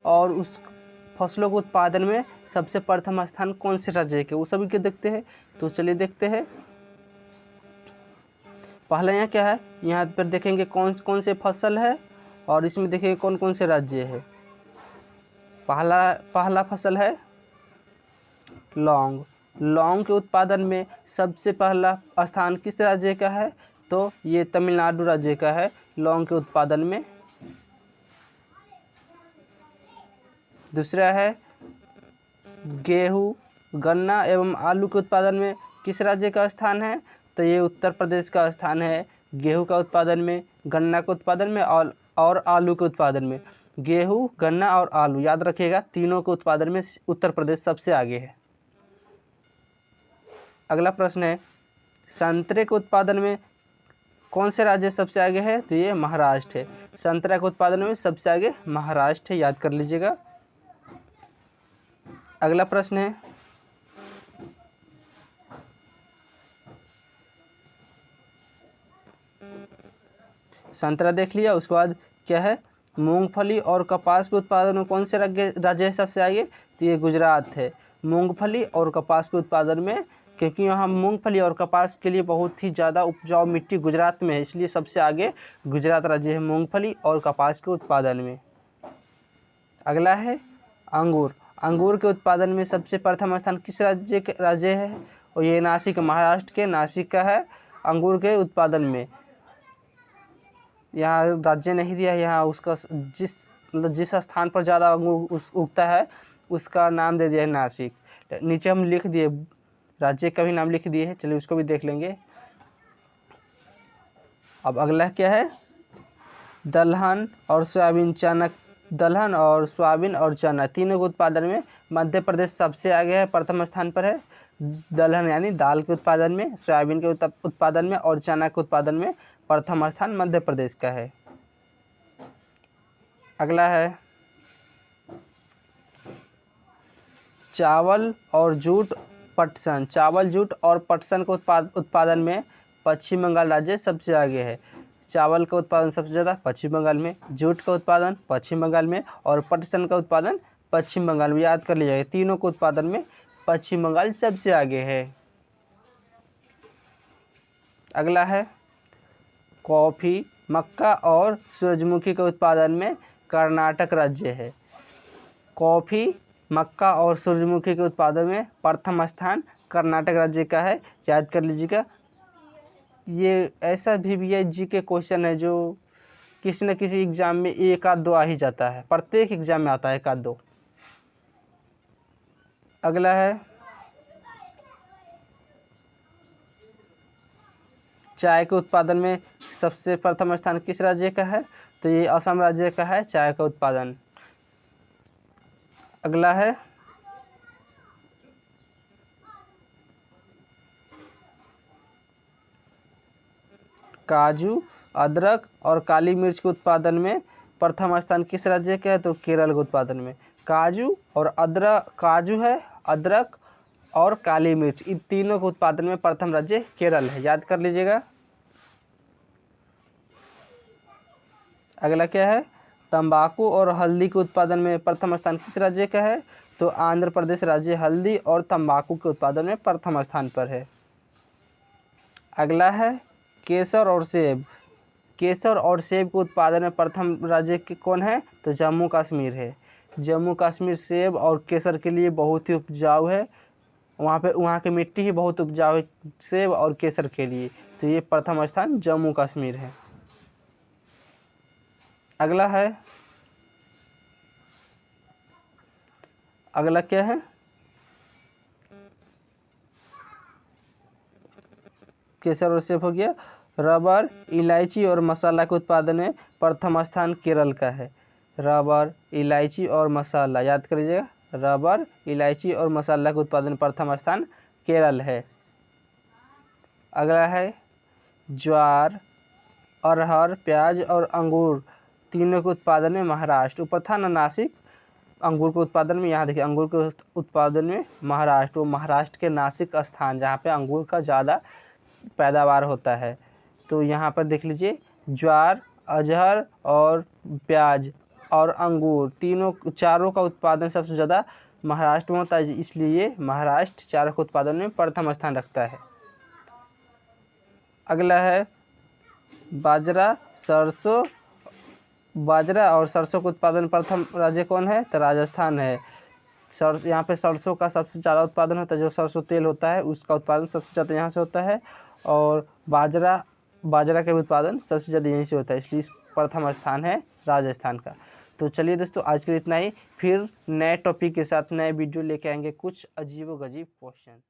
और उस फसलों के उत्पादन में सबसे प्रथम स्थान कौन से राज्य के, वो सभी के देखते हैं। तो चलिए देखते हैं। पहला यहाँ क्या है, यहाँ पर देखेंगे कौन कौन से फसल है और इसमें देखेंगे कौन कौन से राज्य है। पहला फसल है लौंग। लौंग के उत्पादन में सबसे पहला स्थान किस राज्य का है, तो ये तमिलनाडु राज्य का है लौंग के उत्पादन में। दूसरा है गेहूँ, गन्ना एवं आलू के उत्पादन में किस राज्य का स्थान है, तो ये उत्तर प्रदेश का स्थान है गेहूं का उत्पादन में, गन्ना के उत्पादन में और आलू के उत्पादन में। गेहूं, गन्ना और आलू याद रखिएगा, तीनों के उत्पादन में उत्तर प्रदेश सबसे आगे है। अगला प्रश्न है संतरे के उत्पादन में कौन से राज्य सबसे आगे है, तो ये महाराष्ट्र है। संतरा के उत्पादन में सबसे आगे महाराष्ट्र है, याद कर लीजिएगा। अगला प्रश्न है संतरा देख लिया, उसके बाद क्या है मूंगफली और कपास के उत्पादन में कौन से राज्य है सबसे आगे, तो ये गुजरात है। मूंगफली और कपास के उत्पादन में, क्योंकि यहाँ मूंगफली और कपास के लिए बहुत ही ज़्यादा उपजाऊ मिट्टी गुजरात में है, इसलिए सबसे आगे गुजरात राज्य है मूंगफली और कपास के उत्पादन में। अगला है अंगूर। अंगूर के उत्पादन में सबसे प्रथम स्थान किस राज्य है, और ये नासिक, महाराष्ट्र के नासिक का है अंगूर के उत्पादन में। यहाँ राज्य नहीं दिया है, यहाँ उसका जिस स्थान पर ज़्यादा अंगूर उगता है उसका नाम दे दिया है नासिक। नीचे हम लिख दिए, राज्य का भी नाम लिख दिए है, चलिए उसको भी देख लेंगे। अब अगला क्या है दलहन और सोयाबीन, चना। दलहन और सोयाबीन और चना तीनों के उत्पादन में मध्य प्रदेश सबसे आगे है, प्रथम स्थान पर है। दलहन यानी दाल के उत्पादन में, सोयाबीन के उत्पादन में और चना के उत्पादन में प्रथम स्थान मध्य प्रदेश का है। अगला है चावल और जूट पटसन। चावल, जूट और पटसन के उत्पादन में पश्चिम बंगाल राज्य सबसे आगे है। चावल का उत्पादन सबसे ज़्यादा पश्चिम बंगाल में, जूट का उत्पादन पश्चिम बंगाल में और पटसन का उत्पादन पश्चिम बंगाल में, याद कर लीजिएगा। तीनों के उत्पादन में पश्चिम बंगाल सबसे आगे है। अगला है कॉफ़ी, मक्का और सूरजमुखी के उत्पादन में कर्नाटक राज्य है। कॉफ़ी, मक्का और सूरजमुखी के उत्पादन में प्रथम स्थान कर्नाटक राज्य का है, याद कर लीजिएगा। ये ऐसा भी है जी के क्वेश्चन है जो किसी न किसी एग्जाम में एक आध दो आ ही जाता है, प्रत्येक एग्जाम में आता है एक आध दो। अगला है चाय के उत्पादन में सबसे प्रथम स्थान किस राज्य का है, तो ये असम राज्य का है चाय का उत्पादन। अगला है काजू, अदरक और काली मिर्च के उत्पादन में प्रथम स्थान किस राज्य का है, तो केरल के उत्पादन में। काजू और अदरक, काजू है, अदरक और काली मिर्च, इन तीनों के उत्पादन में प्रथम राज्य केरल है, याद कर लीजिएगा। अगला क्या है तंबाकू और हल्दी के उत्पादन में प्रथम स्थान किस राज्य का है, तो आंध्र प्रदेश राज्य हल्दी और तंबाकू के उत्पादन में प्रथम स्थान पर है। अगला है केसर और सेब। केसर और सेब के उत्पादन में प्रथम राज्य कौन है, तो जम्मू कश्मीर है। जम्मू कश्मीर सेब और केसर के लिए बहुत ही उपजाऊ है, वहाँ की मिट्टी ही बहुत उपजाऊ है सेब और केसर के लिए, तो ये प्रथम स्थान जम्मू कश्मीर है। अगला क्या है केसर और सेब हो गया। रबर, इलायची और मसाला के उत्पादन में प्रथम स्थान केरल का है। रबर, इलायची और मसाला, याद कर लीजिएगा, रबर, इलायची और मसाला के उत्पादन प्रथम स्थान केरल है। अगला है ज्वार, अरहर, प्याज और अंगूर तीनों के उत्पादन में महाराष्ट्र। ऊपर था ना नासिक, अंगूर के उत्पादन में, यहाँ देखिए अंगूर के उत्पादन में महाराष्ट्र, वो महाराष्ट्र के नासिक स्थान जहाँ पे अंगूर का ज़्यादा पैदावार होता है। तो यहाँ पर देख लीजिए ज्वार, अरहर और प्याज और अंगूर चारों का उत्पादन सबसे ज़्यादा महाराष्ट्र में होता है, इसलिए महाराष्ट्र चारों के उत्पादन में प्रथम स्थान रखता है। अगला है बाजरा और सरसों के उत्पादन प्रथम राज्य कौन है, तो राजस्थान है। यहाँ पे सरसों का सबसे ज़्यादा उत्पादन होता है, जो सरसों तेल होता है उसका उत्पादन सबसे ज़्यादा यहाँ से होता है, और बाजरा का भी उत्पादन सबसे ज़्यादा यहीं से होता है, इसलिए प्रथम स्थान है राजस्थान का। तो चलिए दोस्तों, आज के लिए इतना ही। फिर नए टॉपिक के साथ नए वीडियो लेके आएंगे, कुछ अजीबोगरीब क्वेश्चन।